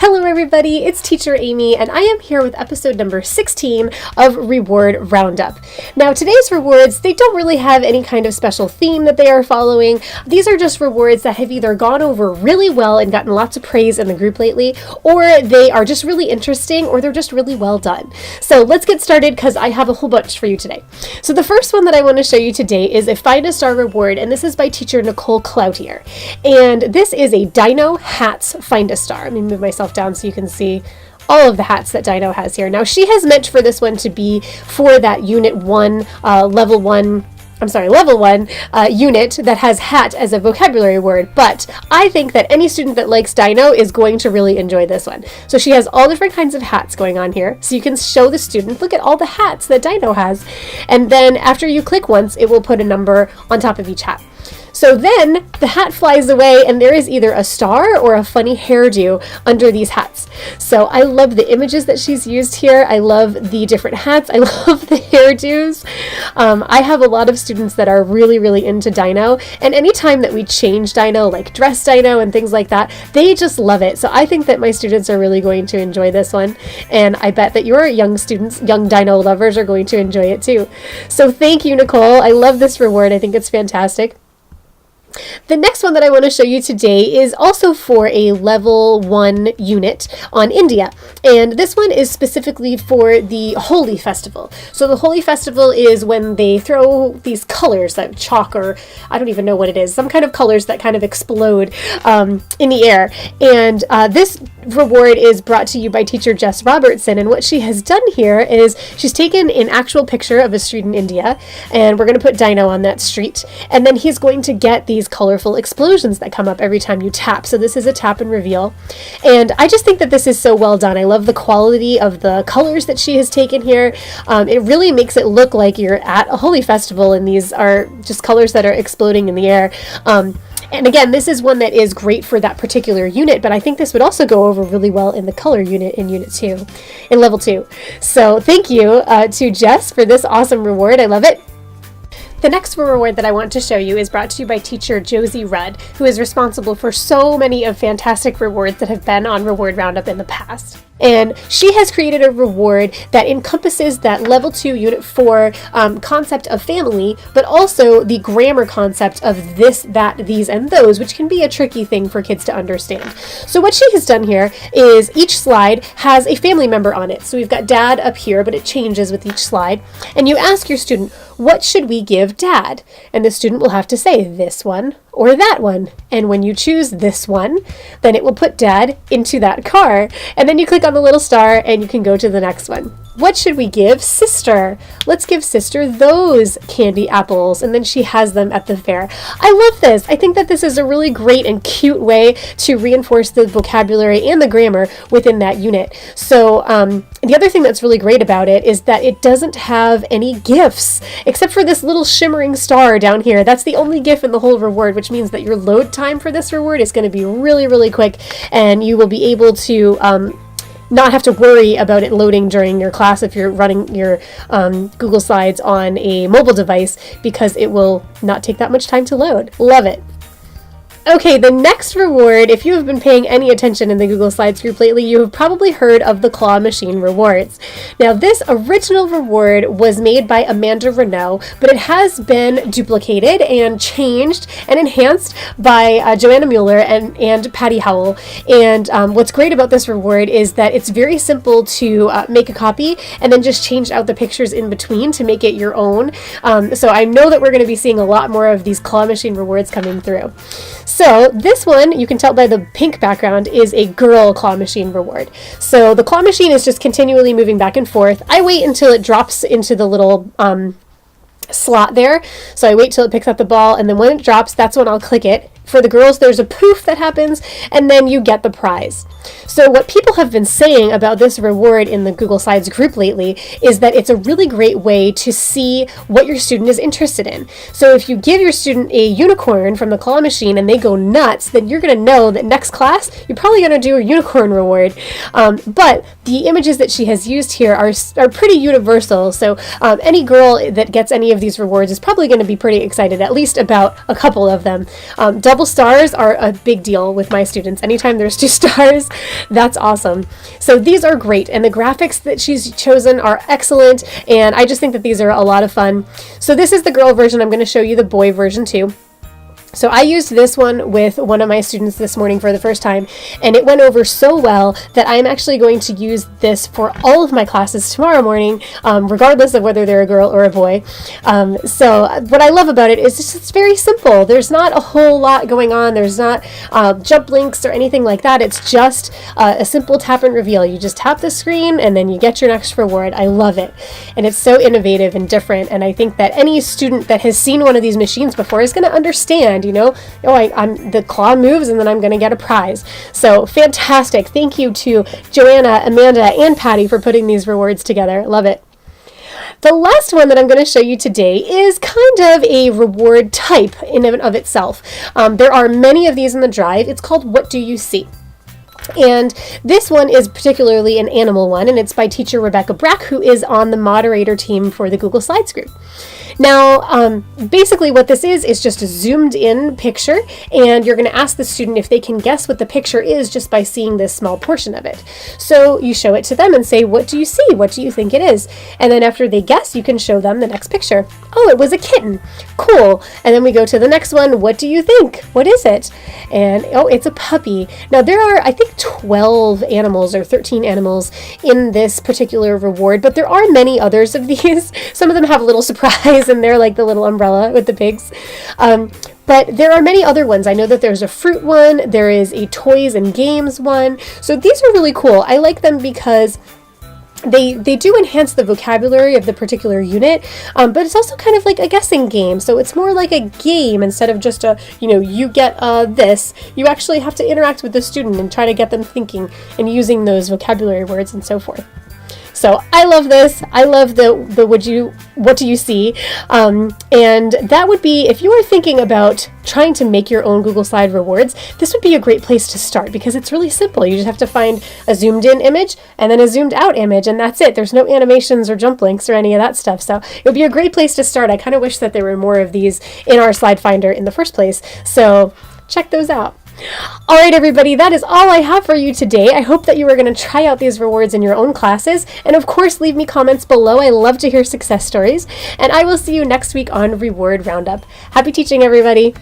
Hello everybody, it's Teacher Amy and I am here with episode number 16 of Reward Roundup. Now today's rewards, they don't really have any kind of special theme that they are following. These are just rewards that have either gone over really well and gotten lots of praise in the group lately, or they are just really interesting, or they're just really well done. So let's get started because I have a whole bunch for you today. So the first one that I want to show you today is a Find a Star reward, and this is by teacher Nicole Cloutier. And this is a Dino Hats Find a Star. Let me move myself down so you can see all of the hats that Dino has here. Now she has meant for this one to be for that level one unit that has hat as a vocabulary word, but I think that any student that likes Dino is going to really enjoy this one. So she has all different kinds of hats going on here, so you can show the student, look at all the hats that Dino has, and then after you click once, it will put a number on top of each hat. So then the hat flies away and there is either a star or a funny hairdo under these hats. So I love the images that she's used here. I love the different hats. I love the hairdos. I have a lot of students that are really, really into Dino, and anytime that we change Dino, like dress Dino and things like that, they just love it. So I think that my students are really going to enjoy this one, and I bet that your young students, young Dino lovers, are going to enjoy it too. So thank you, Nicole. I love this reward. I think it's fantastic. The next one that I want to show you today is also for a level 1 unit on India, and this one is specifically for the Holi Festival. So the Holi Festival is when they throw these colors, that chalk, or I don't even know what it is, some kind of colors that kind of explode in the air, and this reward is brought to you by teacher Jess Robertson, and what she has done here is she's taken an actual picture of a street in India, and we're going to put Dino on that street, and then he's going to get these colorful explosions that come up every time you tap. So this is a tap and reveal, and I just think that this is so well done. I love the quality of the colors that she has taken here. It really makes it look like you're at a Holi Festival, and these are just colors that are exploding in the air. And again, this is one that is great for that particular unit, but I think this would also go over really well in the color unit in Unit 2, in Level 2. So thank you to Jess for this awesome reward. I love it. The next reward that I want to show you is brought to you by teacher Josie Rudd, who is responsible for so many of fantastic rewards that have been on Reward Roundup in the past. And she has created a reward that encompasses that level 2 unit 4 concept of family, but also the grammar concept of this, that, these, and those, which can be a tricky thing for kids to understand. So what she has done here is each slide has a family member on it. So we've got dad up here, but it changes with each slide. And you ask your student, what should we give dad? And the student will have to say this one or that one. And when you choose this one, then it will put dad into that car. And then you click on the little star and you can go to the next one. What should we give sister? Let's give sister those candy apples. And then she has them at the fair. I love this. I think that this is a really great and cute way to reinforce the vocabulary and the grammar within that unit. So the other thing that's really great about it is that it doesn't have any GIFs, except for this little shimmering star down here. That's the only GIF in the whole reward, which means that your load time for this reward is going to be really, really quick, and you will be able to not have to worry about it loading during your class if you're running your Google Slides on a mobile device, because it will not take that much time to load. Love it. Okay, the next reward, if you have been paying any attention in the Google Slides group lately, you have probably heard of the Claw Machine rewards. Now, this original reward was made by Amanda Renault, but it has been duplicated and changed and enhanced by Joanna Mueller and Patty Howell. And what's great about this reward is that it's very simple to make a copy and then just change out the pictures in between to make it your own. So I know that we're going to be seeing a lot more of these Claw Machine rewards coming through. So this one, you can tell by the pink background, is a girl claw machine reward. So the claw machine is just continually moving back and forth. I wait until it drops into the little slot there. So I wait till it picks up the ball, and then when it drops, that's when I'll click it. For the girls, there's a poof that happens, and then you get the prize. So what people have been saying about this reward in the Google Slides group lately is that it's a really great way to see what your student is interested in. So if you give your student a unicorn from the claw machine and they go nuts, then you're going to know that next class, you're probably going to do a unicorn reward. But the images that she has used here are pretty universal, so any girl that gets any of these rewards is probably going to be pretty excited, at least about a couple of them. Double stars are a big deal with my students. Anytime there's 2 stars, that's awesome. So these are great, and the graphics that she's chosen are excellent, and I just think that these are a lot of fun. So this is the girl version. I'm going to show you the boy version too. So I used this one with one of my students this morning for the first time, and it went over so well that I'm actually going to use this for all of my classes tomorrow morning, regardless of whether they're a girl or a boy. So what I love about it is it's very simple. There's not a whole lot going on. There's not jump links or anything like that. It's just a simple tap and reveal. You just tap the screen and then you get your next reward. I love it. And it's so innovative and different, and I think that any student that has seen one of these machines before is going to understand, I'm the claw moves and then I'm going to get a prize. So fantastic. Thank you to Joanna, Amanda, and Patty for putting these rewards together. Love it. The last one that I'm going to show you today is kind of a reward type in and of itself. There are many of these in the drive. It's called What Do You See? And this one is particularly an animal one, and it's by teacher Rebecca Brack, who is on the moderator team for the Google Slides group. Now, basically what this is just a zoomed in picture, and you're going to ask the student if they can guess what the picture is just by seeing this small portion of it. So you show it to them and say, what do you see? What do you think it is? And then after they guess, you can show them the next picture. Oh, it was a kitten. Cool. And then we go to the next one. What do you think? What is it? And oh, it's a puppy. Now there are, I think, 12 animals or 13 animals in this particular reward, but there are many others of these. Some of them have a little surprise, and they're like the little umbrella with the pigs. But there are many other ones. I know that there's a fruit one, there is a toys and games one. So these are really cool. I like them because they do enhance the vocabulary of the particular unit, but it's also kind of like a guessing game. So it's more like a game instead of just a, you get this. You actually have to interact with the student and try to get them thinking and using those vocabulary words and so forth. So I love this. I love the what do you see? And that would be, if you are thinking about trying to make your own Google Slide rewards, this would be a great place to start because it's really simple. You just have to find a zoomed in image and then a zoomed out image, and that's it. There's no animations or jump links or any of that stuff. So it would be a great place to start. I kind of wish that there were more of these in our slide finder in the first place. So check those out. All right, everybody, that is all I have for you today. I hope that you are going to try out these rewards in your own classes. And of course, leave me comments below. I love to hear success stories. And I will see you next week on Reward Roundup. Happy teaching, everybody.